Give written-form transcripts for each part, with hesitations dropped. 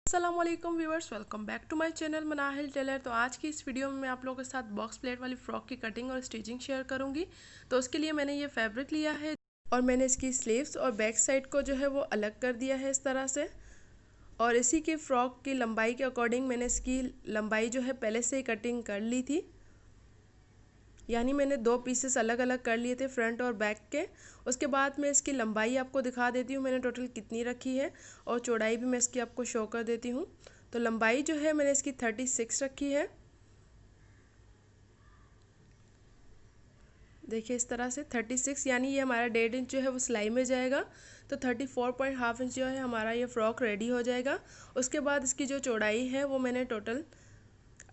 अस्सलामुअलैकुम viewers, welcome back to my channel Manahil Tailor. तो आज की इस वीडियो में मैं आप लोगों के साथ बॉक्स प्लेट वाली फ़्रॉक की कटिंग और स्टिचिंग शेयर करूंगी। तो उसके लिए मैंने ये फैब्रिक लिया है और मैंने इसकी स्लीव्स और बैक साइड को जो है वो अलग कर दिया है इस तरह से। और इसी की फ़्रॉक की लंबाई के अकॉर्डिंग मैंने इसकी लंबाई जो है पहले से ही कटिंग कर ली थी, यानी मैंने दो पीसेस अलग अलग कर लिए थे, फ्रंट और बैक के। उसके बाद मैं इसकी लंबाई आपको दिखा देती हूँ मैंने टोटल कितनी रखी है, और चौड़ाई भी मैं इसकी आपको शो कर देती हूँ। तो लंबाई जो है मैंने इसकी 36 रखी है। देखिए इस तरह से 36, यानी ये हमारा 1.5 इंच जो है वो सिलाई में जाएगा। तो 34.5 इंच जो है हमारा ये फ़्रॉक रेडी हो जाएगा। उसके बाद इसकी जो चौड़ाई है वो मैंने टोटल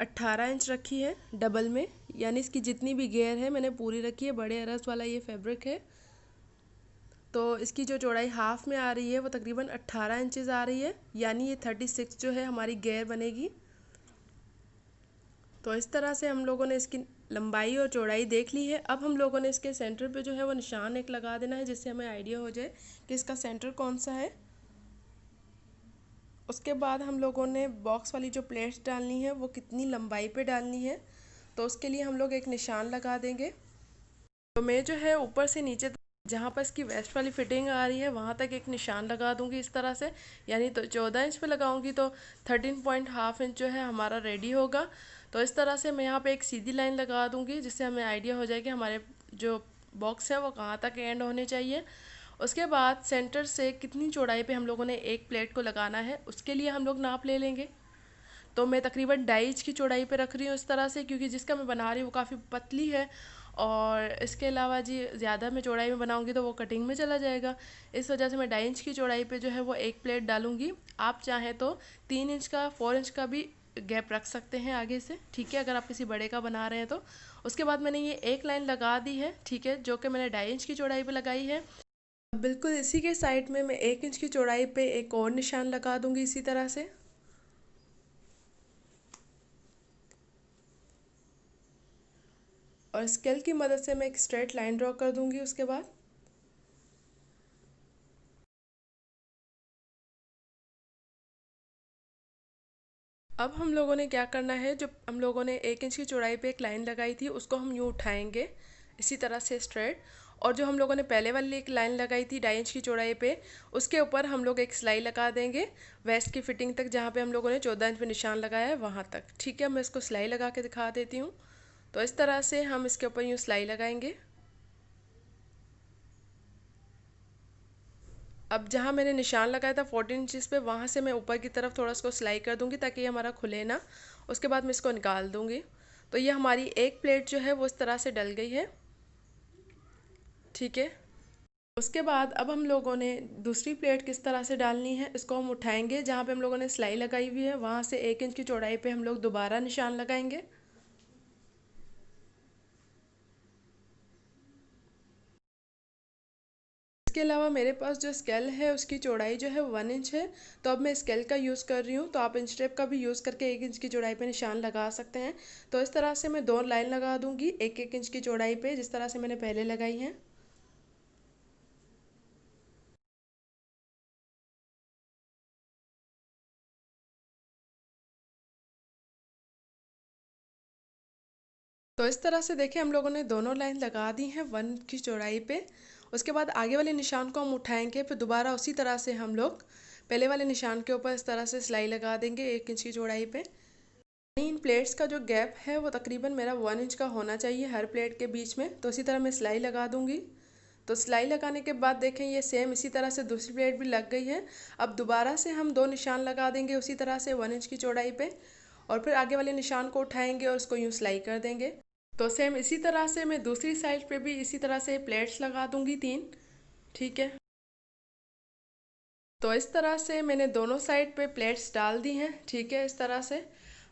18 इंच रखी है डबल में, यानी इसकी जितनी भी घेर है मैंने पूरी रखी है। बड़े अरस वाला ये फैब्रिक है, तो इसकी जो चौड़ाई हाफ में आ रही है वो तकरीबन 18 इंचेस आ रही है, यानी ये 36 जो है हमारी घेर बनेगी। तो इस तरह से हम लोगों ने इसकी लंबाई और चौड़ाई देख ली है। अब हम लोगों ने इसके सेंटर पे जो है वो निशान एक लगा देना है, जिससे हमें आइडिया हो जाए कि इसका सेंटर कौन सा है। उसके बाद हम लोगों ने बॉक्स वाली जो प्लेट्स डालनी है वो कितनी लंबाई पे डालनी है, तो उसके लिए हम लोग एक निशान लगा देंगे। तो मैं जो है ऊपर से नीचे जहाँ पर इसकी वेस्ट वाली फिटिंग आ रही है वहाँ तक एक निशान लगा दूंगी इस तरह से, यानी तो 14 इंच पे लगाऊंगी तो 13.5 इंच जो है हमारा रेडी होगा। तो इस तरह से मैं यहाँ पे एक सीधी लाइन लगा दूंगी, जिससे हमें आइडिया हो जाए कि हमारे जो बॉक्स है वो कहाँ तक एंड होने चाहिए। उसके बाद सेंटर से कितनी चौड़ाई पे हम लोगों ने एक प्लेट को लगाना है, उसके लिए हम लोग नाप ले लेंगे। तो मैं तकरीबन 2.5 इंच की चौड़ाई पे रख रही हूँ इस तरह से, क्योंकि जिसका मैं बना रही हूँ वो काफ़ी पतली है, और इसके अलावा जी ज़्यादा मैं चौड़ाई में बनाऊँगी तो वो कटिंग में चला जाएगा। इस वजह से मैं 2.5 इंच की चौड़ाई पे जो है वो एक प्लेट डालूँगी। आप चाहें तो 3 इंच का 4 इंच का भी गैप रख सकते हैं आगे से, ठीक है, अगर आप किसी बड़े का बना रहे हैं तो। उसके बाद मैंने ये एक लाइन लगा दी है, ठीक है, जो कि मैंने 2.5 इंच की चौड़ाई पे लगाई है। बिल्कुल इसी के साइड में मैं 1 इंच की चौड़ाई पे एक और निशान लगा दूंगी इसी तरह से। और स्केल की मदद से मैं एक स्ट्रेट लाइन ड्रॉ कर दूंगी उसके बाद। अब हम लोगों ने क्या करना है, जो हम लोगों ने 1 इंच की चौड़ाई पे एक लाइन लगाई थी उसको हम यूँ उठाएंगे इसी तरह से स्ट्रेट, और जो हम लोगों ने पहले वाली एक लाइन लगाई थी 2.5 इंच की चौड़ाई पे, उसके ऊपर हम लोग एक सिलाई लगा देंगे वेस्ट की फिटिंग तक, जहाँ पे हम लोगों ने 14 इंच पे निशान लगाया है वहाँ तक, ठीक है। मैं इसको सिलाई लगा के दिखा देती हूँ। तो इस तरह से हम इसके ऊपर यूँ सिलाई लगाएंगे। अब जहाँ मैंने निशान लगाया था 14 इंचज़ पे, वहाँ से मैं ऊपर की तरफ थोड़ा इसको सिलाई कर दूंगी ताकि ये हमारा खुले ना। उसके बाद मैं इसको निकाल दूंगी। तो ये हमारी एक प्लेट जो है वो इस तरह से डल गई है, ठीक है। उसके बाद अब हम लोगों ने दूसरी प्लेट किस तरह से डालनी है, इसको हम उठाएंगे जहाँ पे हम लोगों ने सिलाई लगाई हुई है, वहाँ से 1 इंच की चौड़ाई पे हम लोग दोबारा निशान लगाएंगे। इसके अलावा मेरे पास जो स्केल है उसकी चौड़ाई जो है 1 इंच है, तो अब मैं स्केल का यूज़ कर रही हूँ। तो आप इंच टेप का भी यूज़ करके 1 इंच की चौड़ाई पे निशान लगा सकते हैं। तो इस तरह से मैं दो लाइन लगा दूंगी 1-1 इंच की चौड़ाई पे, जिस तरह से मैंने पहले लगाई है। तो इस तरह से देखिए हम लोगों ने दोनों लाइन लगा दी हैं 1 की चौड़ाई पे। उसके बाद आगे वाले निशान को हम उठाएंगे, फिर दोबारा उसी तरह से हम लोग पहले वाले निशान के ऊपर इस तरह से सिलाई लगा देंगे 1 इंच की चौड़ाई पे। इन प्लेट्स का जो गैप है वो तकरीबन मेरा 1 इंच का होना चाहिए हर प्लेट के बीच में। तो इसी तरह मैं सिलाई लगा दूंगी। तो सिलाई लगाने के बाद देखें ये सेम इसी तरह से दूसरी प्लेट भी लग गई है। अब दोबारा से हम दो निशान लगा देंगे उसी तरह से 1 इंच की चौड़ाई पे, और फिर आगे वाले निशान को उठाएंगे और उसको यूँ सिलाई कर देंगे। तो सेम इसी तरह से मैं दूसरी साइड पे भी इसी तरह से प्लेट्स लगा दूंगी 3, ठीक है। तो इस तरह से मैंने दोनों साइड पे प्लेट्स डाल दी हैं, ठीक है, इस तरह से।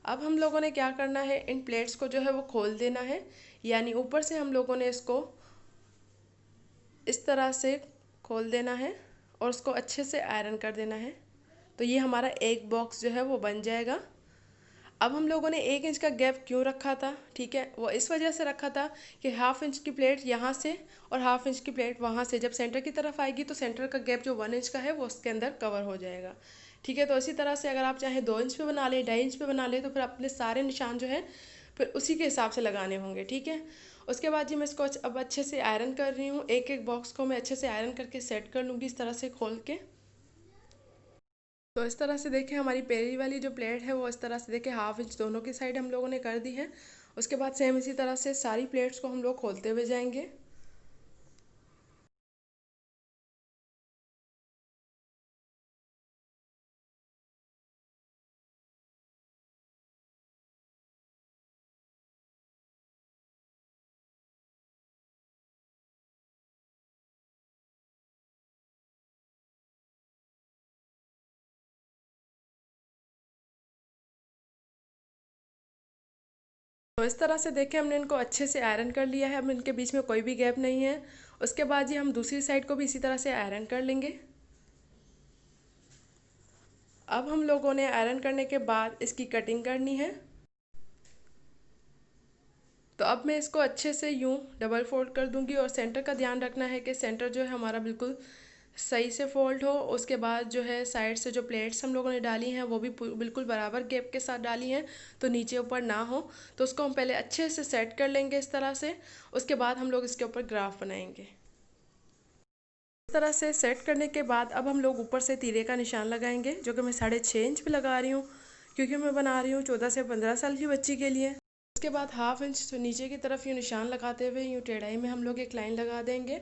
अब हम लोगों ने क्या करना है, इन प्लेट्स को जो है वो खोल देना है, यानी ऊपर से हम लोगों ने इसको इस तरह से खोल देना है और उसको अच्छे से आयरन कर देना है। तो ये हमारा एक बॉक्स जो है वो बन जाएगा। अब हम लोगों ने 1 इंच का गैप क्यों रखा था, ठीक है, वो इस वजह से रखा था कि हाफ इंच की प्लेट यहाँ से और हाफ इंच की प्लेट वहाँ से जब सेंटर की तरफ आएगी तो सेंटर का गैप जो 1 इंच का है वो उसके अंदर कवर हो जाएगा, ठीक है। तो इसी तरह से अगर आप चाहें 2 इंच पे बना लें, 2.5 इंच पे बना लें, तो फिर अपने सारे निशान जो है फिर उसी के हिसाब से लगाने होंगे। ठीक है। उसके बाद जी मैं इसको अब अच्छे से आयरन कर रही हूँ। एक एक बॉक्स को मैं अच्छे से आयरन करके सेट कर लूँगी इस तरह से खोल के। तो इस तरह से देखिए हमारी पहली वाली जो प्लेट है वो इस तरह से देखिए 1/2 इंच दोनों की साइड हम लोगों ने कर दी है। उसके बाद सेम इसी तरह से सारी प्लेट्स को हम लोग खोलते हुए जाएंगे। तो इस तरह से देखिए हमने इनको अच्छे से आयरन कर लिया है। अब इनके बीच में कोई भी गैप नहीं है। उसके बाद जी हम दूसरी साइड को भी इसी तरह से आयरन कर लेंगे। अब हम लोगों ने आयरन करने के बाद इसकी कटिंग करनी है। तो अब मैं इसको अच्छे से यूं डबल फोल्ड कर दूंगी और सेंटर का ध्यान रखना है कि सेंटर जो है हमारा बिल्कुल सही से फोल्ड हो। उसके बाद जो है साइड से जो प्लेट्स हम लोगों ने डाली हैं वो भी बिल्कुल बराबर गैप के साथ डाली हैं, तो नीचे ऊपर ना हो। तो उसको हम पहले अच्छे से सेट कर लेंगे इस तरह से। उसके बाद हम लोग इसके ऊपर ग्राफ बनाएंगे। इस तरह से सेट करने के बाद अब हम लोग ऊपर से तीरे का निशान लगाएंगे, जो कि मैं 6.5 इंच पे लगा रही हूँ, क्योंकि मैं बना रही हूँ 14 से 15 साल की बच्ची के लिए। उसके बाद 1/2 इंच तो नीचे की तरफ यूँ निशान लगाते हुए यूँ टेढ़ाई में हम लोग एक लाइन लगा देंगे।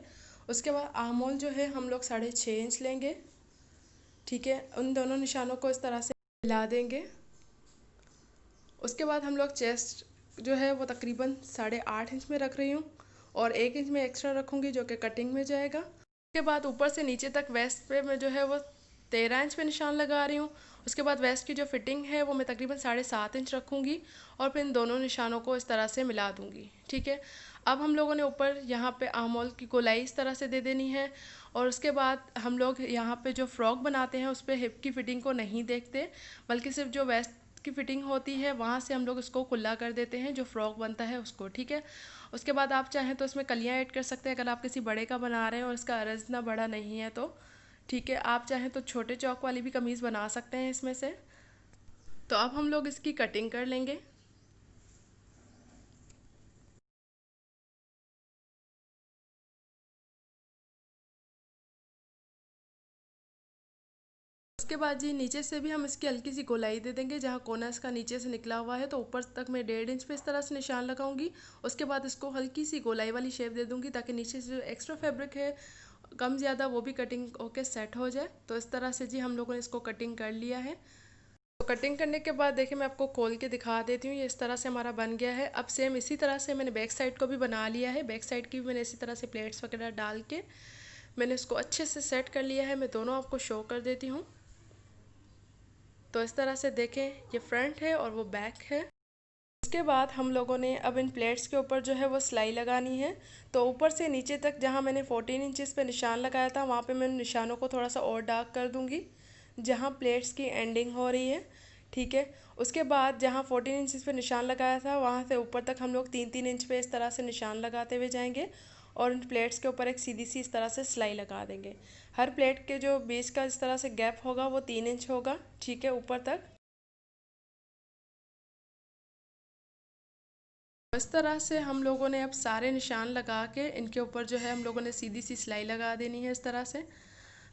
उसके बाद आर्म होल जो है हम लोग 6.5 इंच लेंगे। ठीक है। उन दोनों निशानों को इस तरह से मिला देंगे। उसके बाद हम लोग चेस्ट जो है वो तकरीबन 8.5 इंच में रख रही हूँ और 1 इंच में एक्स्ट्रा रखूँगी जो कि कटिंग में जाएगा। उसके बाद ऊपर से नीचे तक वेस्ट पे मैं जो है वो 13 इंच पे निशान लगा रही हूँ। उसके बाद वेस्ट की जो फिटिंग है वो मैं तकरीबन 7.5 इंच रखूँगी और फिर इन दोनों निशानों को इस तरह से मिला दूँगी। ठीक है। अब हम लोगों ने ऊपर यहाँ पे आर्म होल की गोलाई इस तरह से दे देनी है। और उसके बाद हम लोग यहाँ पे जो फ्रॉक बनाते हैं उस पर हिप की फिटिंग को नहीं देखते, बल्कि सिर्फ जो वेस्ट की फिटिंग होती है वहाँ से हम लोग इसको खुला कर देते हैं, जो फ्रॉक बनता है उसको। ठीक है। उसके बाद आप चाहें तो इसमें कलियाँ ऐड कर सकते हैं, अगर आप किसी बड़े का बना रहे हैं और इसका अर्ज इतना बड़ा नहीं है तो। ठीक है। आप चाहें तो छोटे चौक वाली भी कमीज़ बना सकते हैं इसमें से। तो अब हम लोग इसकी कटिंग कर लेंगे। उसके बाद जी नीचे से भी हम इसकी हल्की सी गोलाई दे देंगे, जहाँ कोना इसका नीचे से निकला हुआ है तो ऊपर तक मैं 1.5 इंच पे इस तरह से निशान लगाऊंगी। उसके बाद इसको हल्की सी गोलाई वाली शेप दे दूंगी, ताकि नीचे से जो एक्स्ट्रा फैब्रिक है कम ज़्यादा वो भी कटिंग होके सेट हो जाए। तो इस तरह से जी हम लोगों ने इसको कटिंग कर लिया है। तो कटिंग करने के बाद देखिए मैं आपको खोल के दिखा देती हूँ, ये इस तरह से हमारा बन गया है। अब सेम इसी तरह से मैंने बैक साइड को भी बना लिया है। बैक साइड की भी मैंने इसी तरह से प्लेट्स वगैरह डाल के मैंने इसको अच्छे से सेट कर लिया है। मैं दोनों आपको शो कर देती हूँ। तो इस तरह से देखें, ये फ्रंट है और वो बैक है। उसके बाद हम लोगों ने अब इन प्लेट्स के ऊपर जो है वो सिलाई लगानी है। तो ऊपर से नीचे तक जहाँ मैंने 14 इंचेस पे निशान लगाया था वहाँ पे मैं निशानों को थोड़ा सा और डार्क कर दूँगी, जहाँ प्लेट्स की एंडिंग हो रही है। ठीक है। उसके बाद जहाँ 14 इंचेस पे निशान लगाया था वहाँ से ऊपर तक हम लोग 3-3 इंच पे इस तरह से निशान लगाते हुए जाएंगे और इन प्लेट्स के ऊपर एक सीधी सी इस तरह से सिलाई लगा देंगे। हर प्लेट के जो बीच का इस तरह से गैप होगा वो 3 इंच होगा। ठीक है। ऊपर तक इस तरह से हम लोगों ने अब सारे निशान लगा के इनके ऊपर जो है हम लोगों ने सीधी सी सिलाई लगा देनी है इस तरह से।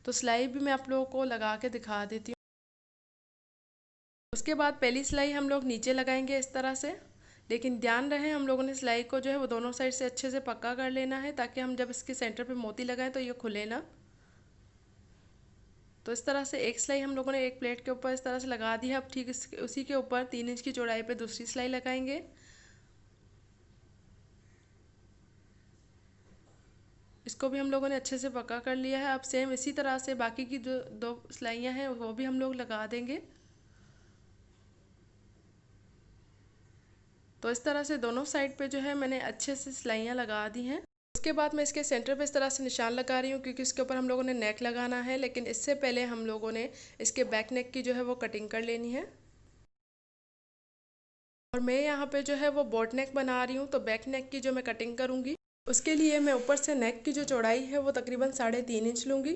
तो सिलाई भी मैं आप लोगों को लगा के दिखा देती हूँ। उसके बाद पहली सिलाई हम लोग नीचे लगाएंगे इस तरह से, लेकिन ध्यान रहे हम लोगों ने सिलाई को जो है वो दोनों साइड से अच्छे से पक्का कर लेना है, ताकि हम जब इसके सेंटर पे मोती लगाएं तो ये खुले ना। तो इस तरह से एक सिलाई हम लोगों ने एक प्लेट के ऊपर इस तरह से लगा दी है। अब ठीक उसी के ऊपर 3 इंच की चौड़ाई पे दूसरी सिलाई लगाएंगे। इसको भी हम लोगों ने अच्छे से पक्का कर लिया है। अब सेम इसी तरह से बाकी की जो दो सिलाइयाँ हैं वो भी हम लोग लगा देंगे। तो इस तरह से दोनों साइड पे जो है मैंने अच्छे से सिलाइयाँ लगा दी हैं। उसके बाद मैं इसके सेंटर पे इस तरह से निशान लगा रही हूँ, क्योंकि इसके ऊपर हम लोगों ने नेक लगाना है, लेकिन इससे पहले हम लोगों ने इसके बैक नेक की जो है वो कटिंग कर लेनी है। और मैं यहाँ पे जो है वो बोट नेक बना रही हूँ, तो बैक नेक की जो मैं कटिंग करूँगी उसके लिए मैं ऊपर से नेक की जो चौड़ाई है वो तकरीबन 3.5 इंच लूँगी।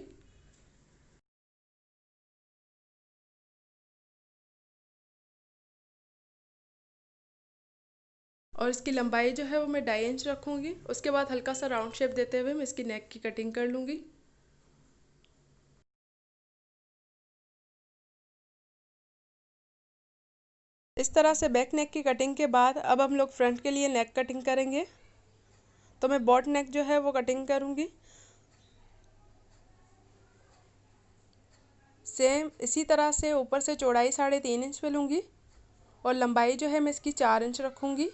और इसकी लंबाई जो है वो मैं 2.5 इंच रखूँगी। उसके बाद हल्का सा राउंड शेप देते हुए मैं इसकी नेक की कटिंग कर लूँगी। इस तरह से बैक नेक की कटिंग के बाद अब हम लोग फ्रंट के लिए नेक कटिंग करेंगे। तो मैं बॉट नेक जो है वो कटिंग करूँगी। सेम इसी तरह से ऊपर से चौड़ाई 3.5 इंच पे लूँगी और लंबाई जो है मैं इसकी 4 इंच रखूँगी।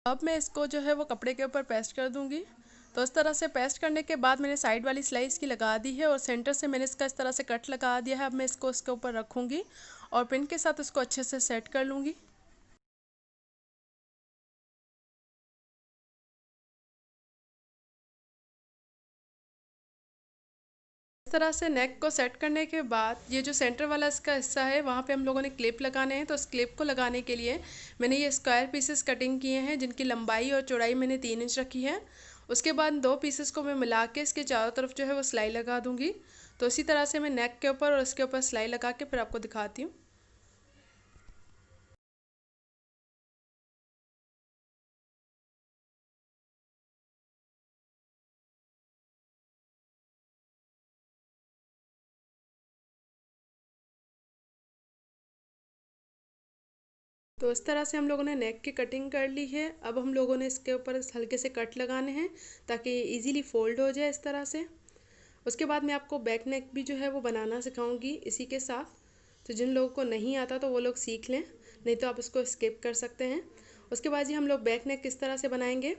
अब मैं इसको जो है वो कपड़े के ऊपर पेस्ट कर दूँगी। तो इस तरह से पेस्ट करने के बाद मैंने साइड वाली सिलाई इसकी लगा दी है और सेंटर से मैंने इसका इस तरह से कट लगा दिया है। अब मैं इसको इसके ऊपर रखूँगी और पिन के साथ इसको अच्छे से सेट कर लूँगी। इस तरह से नेक को सेट करने के बाद ये जो सेंटर वाला इसका हिस्सा है वहाँ पे हम लोगों ने क्लिप लगाने हैं। तो इस क्लिप को लगाने के लिए मैंने ये स्क्वायर पीसेस कटिंग किए हैं जिनकी लंबाई और चौड़ाई मैंने 3 इंच रखी है। उसके बाद 2 पीसेस को मैं मिला के इसके चारों तरफ जो है वो सिलाई लगा दूंगी। तो इसी तरह से मैं नेक के ऊपर और इसके ऊपर सिलाई लगा के फिर आपको दिखाती हूँ। तो इस तरह से हम लोगों ने नेक की कटिंग कर ली है। अब हम लोगों ने इसके ऊपर हल्के से कट लगाने हैं ताकि इजीली फोल्ड हो जाए इस तरह से। उसके बाद मैं आपको बैक नेक भी जो है वो बनाना सिखाऊंगी इसी के साथ। तो जिन लोगों को नहीं आता तो वो लोग सीख लें, नहीं तो आप इसको स्किप कर सकते हैं। उसके बाद जी हम लोग बैक नेक किस तरह से बनाएंगे।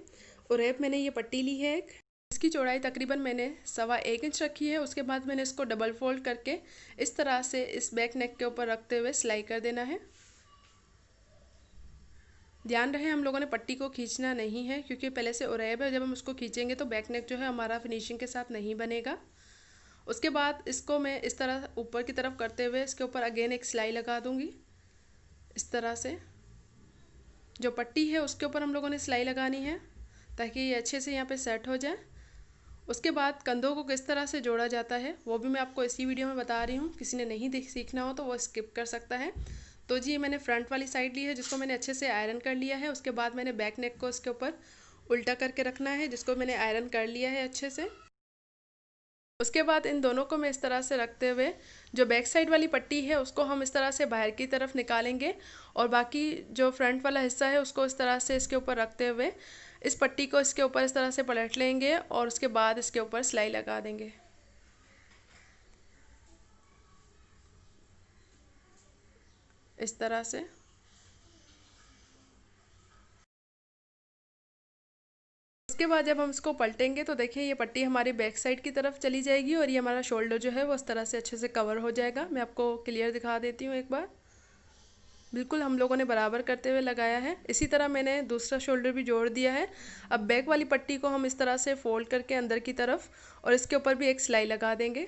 और रैप मैंने ये पट्टी ली है एक, इसकी चौड़ाई तकरीबन मैंने 1.25 इंच रखी है। उसके बाद मैंने इसको डबल फोल्ड करके इस तरह से इस बैक नेक के ऊपर रखते हुए सिलाई कर देना है। ध्यान रहे हम लोगों ने पट्टी को खींचना नहीं है क्योंकि पहले से उरैब है, जब हम उसको खींचेंगे तो बैक नेक जो है हमारा फिनिशिंग के साथ नहीं बनेगा। उसके बाद इसको मैं इस तरह ऊपर की तरफ करते हुए इसके ऊपर अगेन एक सिलाई लगा दूंगी। इस तरह से जो पट्टी है उसके ऊपर हम लोगों ने सिलाई लगानी है ताकि ये अच्छे से यहाँ पे सेट हो जाए। उसके बाद कंधों को किस तरह से जोड़ा जाता है वो भी मैं आपको इसी वीडियो में बता रही हूँ। किसी ने नहीं सीखना हो तो वो स्किप कर सकता है। तो जी मैंने फ्रंट वाली साइड ली है जिसको मैंने अच्छे से आयरन कर लिया है। उसके बाद मैंने बैक नेक को इसके ऊपर उल्टा करके रखना है जिसको मैंने आयरन कर लिया है अच्छे से। उसके बाद इन दोनों को मैं इस तरह से रखते हुए जो बैक साइड वाली पट्टी है उसको हम इस तरह से बाहर की तरफ निकालेंगे और बाकी जो फ्रंट वाला हिस्सा है उसको इस तरह से इसके ऊपर रखते हुए इस पट्टी को इसके ऊपर इस तरह से पलट लेंगे और उसके बाद इसके ऊपर सिलाई लगा देंगे इस तरह से। उसके बाद जब हम इसको पलटेंगे तो देखिए ये पट्टी हमारी बैक साइड की तरफ चली जाएगी और ये हमारा शोल्डर जो है वो इस तरह से अच्छे से कवर हो जाएगा। मैं आपको क्लियर दिखा देती हूँ एक बार। बिल्कुल हम लोगों ने बराबर करते हुए लगाया है। इसी तरह मैंने दूसरा शोल्डर भी जोड़ दिया है। अब बैक वाली पट्टी को हम इस तरह से फोल्ड करके अंदर की तरफ और इसके ऊपर भी एक सिलाई लगा देंगे।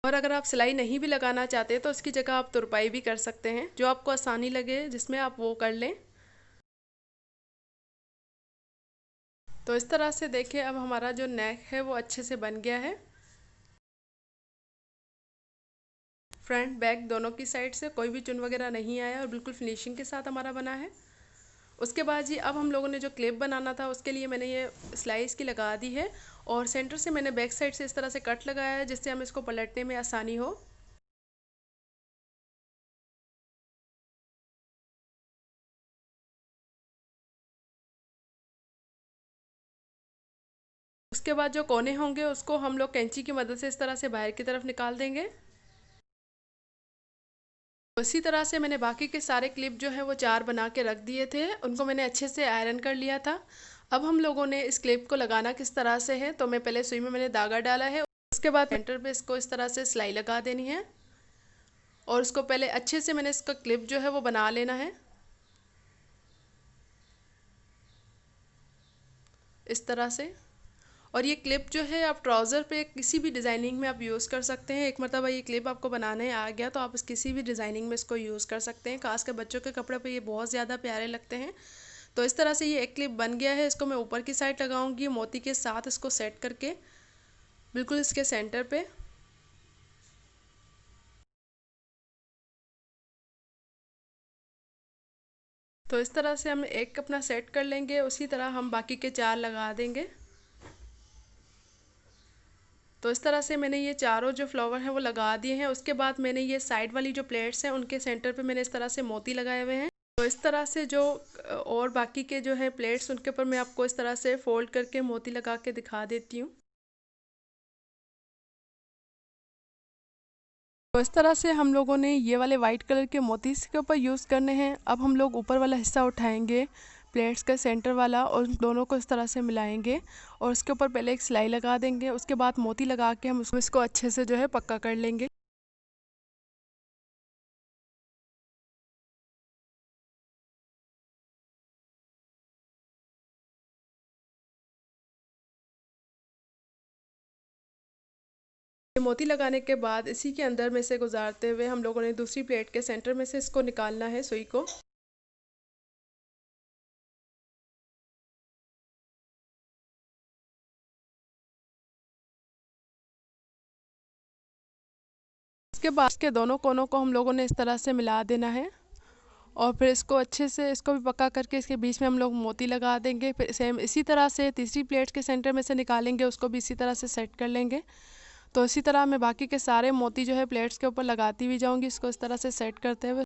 और अगर आप सिलाई नहीं भी लगाना चाहते तो इसकी जगह आप तुरपाई भी कर सकते हैं, जो आपको आसानी लगे जिसमें आप वो कर लें। तो इस तरह से देखिए अब हमारा जो नेक है वो अच्छे से बन गया है। फ्रंट बैक दोनों की साइड से कोई भी चुन वगैरह नहीं आया और बिल्कुल फिनिशिंग के साथ हमारा बना है। उसके बाद जी अब हम लोगों ने जो क्लिप बनाना था उसके लिए मैंने ये सिलाई इसकी लगा दी है और सेंटर से मैंने बैक साइड से इस तरह से कट लगाया है जिससे हम इसको पलटने में आसानी हो। उसके बाद जो कोने होंगे उसको हम लोग कैंची की मदद से इस तरह से बाहर की तरफ निकाल देंगे। उसी तरह से मैंने बाकी के सारे क्लिप जो है वो 4 बना के रख दिए थे, उनको मैंने अच्छे से आयरन कर लिया था। अब हम लोगों ने इस क्लिप को लगाना किस तरह से है, तो मैं पहले सुई में मैंने धागा डाला है। उसके बाद सेंटर पे इसको इस तरह से सिलाई लगा देनी है और इसको पहले अच्छे से मैंने इसका क्लिप जो है वो बना लेना है इस तरह से। और ये क्लिप जो है आप ट्राउज़र पे किसी भी डिज़ाइनिंग में आप यूज़ कर सकते हैं। एक मरतबा ये क्लिप आपको बनाने आ गया तो आप किसी भी डिज़ाइनिंग में इसको यूज़ कर सकते हैं। खासकर बच्चों के कपड़े पे ये बहुत ज़्यादा प्यारे लगते हैं। तो इस तरह से ये एक क्लिप बन गया है। इसको मैं ऊपर की साइड लगाऊंगी मोती के साथ, इसको सेट करके बिल्कुल इसके सेंटर पे। तो इस तरह से हम एक अपना सेट कर लेंगे, उसी तरह हम बाकी के 4 लगा देंगे। तो इस तरह से मैंने ये चारों जो फ्लावर हैं वो लगा दिए हैं। उसके बाद मैंने ये साइड वाली जो प्लेट्स हैं उनके सेंटर पे मैंने इस तरह से मोती लगाए हुए हैं। तो इस तरह से जो और बाकी के जो है प्लेट्स उनके ऊपर मैं आपको इस तरह से फोल्ड करके मोती लगा के दिखा देती हूँ। तो इस तरह से हम लोगों ने ये वाले वाइट कलर के मोती इसके ऊपर यूज़ करने हैं। अब हम लोग ऊपर वाला हिस्सा उठाएंगे प्लेट्स का सेंटर वाला और उन दोनों को इस तरह से मिलाएंगे और उसके ऊपर पहले एक सिलाई लगा देंगे। उसके बाद मोती लगा के हम इसको अच्छे से जो है पक्का कर लेंगे। मोती लगाने के बाद इसी के अंदर में से गुजारते हुए हम लोगों ने दूसरी प्लेट के सेंटर में से इसको निकालना है सुई को। इसके बाद इसके दोनों कोनों को हम लोगों ने इस तरह से मिला देना है और फिर इसको अच्छे से इसको भी पक्का करके इसके बीच में हम लोग मोती लगा देंगे। फिर सेम इसी तरह से तीसरी प्लेट के सेंटर में से निकालेंगे, उसको भी इसी तरह से सेट कर लेंगे। तो इसी तरह मैं बाकी के सारे मोती जो है प्लेट्स के ऊपर लगाती हुई जाऊंगी, इसको इस तरह से सेट करते हुए।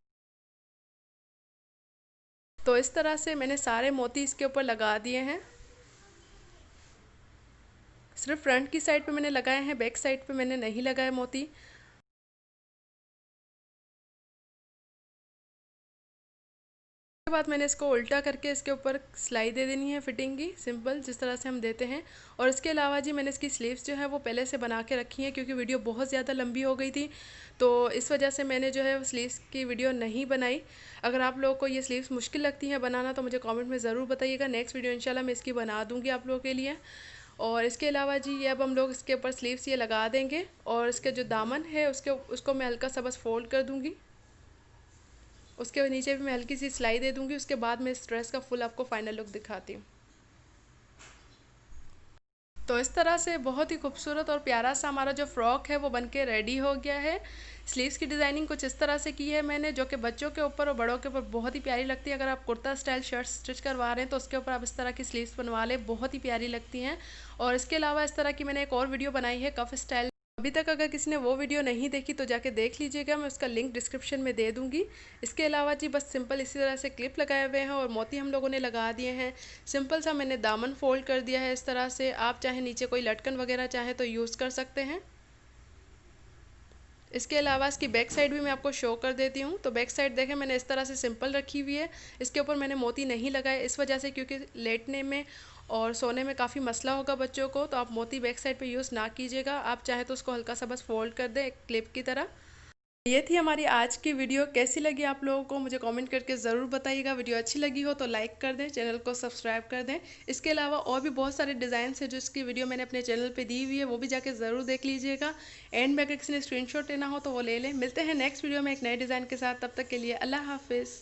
तो इस तरह से मैंने सारे मोती इसके ऊपर लगा दिए हैं। सिर्फ फ्रंट की साइड पे मैंने लगाए हैं, बैक साइड पे मैंने नहीं लगाए मोती। उसके बाद मैंने इसको उल्टा करके इसके ऊपर सिलाई दे देनी है फिटिंग की, सिंपल जिस तरह से हम देते हैं। और इसके अलावा जी मैंने इसकी स्लीव्स जो है वो पहले से बना के रखी है, क्योंकि वीडियो बहुत ज़्यादा लंबी हो गई थी, तो इस वजह से मैंने जो है स्लीव्स की वीडियो नहीं बनाई। अगर आप लोगों को ये स्लीव्स मुश्किल लगती हैं बनाना तो मुझे कॉमेंट में ज़रूर बताइएगा, नेक्स्ट वीडियो इंशाल्लाह मैं इसकी बना दूँगी आप लोगों के लिए। और इसके अलावा जी ये अब हम लोग इसके ऊपर स्लीव्स ये लगा देंगे और इसके जो दामन है उसको मैं हल्का सा बस फोल्ड कर दूँगी। उसके नीचे भी मैं हल्की सी सिलाई दे दूंगी। उसके बाद मैं इस ड्रेस का फुल आपको फाइनल लुक दिखाती हूँ। तो इस तरह से बहुत ही खूबसूरत और प्यारा सा हमारा जो फ्रॉक है वो बनके रेडी हो गया है। स्लीव्स की डिज़ाइनिंग कुछ इस तरह से की है मैंने, जो कि बच्चों के ऊपर और बड़ों के ऊपर बहुत ही प्यारी लगती है। अगर आप कुर्ता स्टाइल शर्ट स्टिच करवा रहे हैं तो उसके ऊपर आप इस तरह की स्लीव्स बनवा लें, बहुत ही प्यारी लगती हैं। और इसके अलावा इस तरह की मैंने एक और वीडियो बनाई है कफ स्टाइल। अभी तक अगर किसी ने वो वीडियो नहीं देखी तो जाके देख लीजिएगा, मैं उसका लिंक डिस्क्रिप्शन में दे दूंगी। इसके अलावा जी बस सिंपल इसी तरह से क्लिप लगाए हुए हैं और मोती हम लोगों ने लगा दिए हैं। सिंपल सा मैंने दामन फोल्ड कर दिया है इस तरह से। आप चाहे नीचे कोई लटकन वगैरह चाहे तो यूज़ कर सकते हैं। इसके अलावा इसकी बैक साइड भी मैं आपको शो कर देती हूँ। तो बैक साइड देखें मैंने इस तरह से सिंपल रखी हुई है, इसके ऊपर मैंने मोती नहीं लगाए इस वजह से क्योंकि लेटने में और सोने में काफ़ी मसला होगा बच्चों को, तो आप मोती बैक साइड पे यूज़ ना कीजिएगा। आप चाहे तो उसको हल्का सा बस फोल्ड कर दें एक क्लिप की तरह। ये थी हमारी आज की वीडियो। कैसी लगी आप लोगों को मुझे कमेंट करके ज़रूर बताइएगा। वीडियो अच्छी लगी हो तो लाइक कर दें, चैनल को सब्सक्राइब कर दें। इसके अलावा और भी बहुत सारे डिज़ाइन है जो इसकी वीडियो मैंने अपने चैनल पे दी हुई है, वो भी जाके ज़रूर देख लीजिएगा। एंड में अगर किसी ने स्क्रीनशॉट लेना हो तो वो ले लें। मिलते हैं नेक्स्ट वीडियो में एक नए डिज़ाइन के साथ, तब तक के लिए अल्लाह हाफिज़।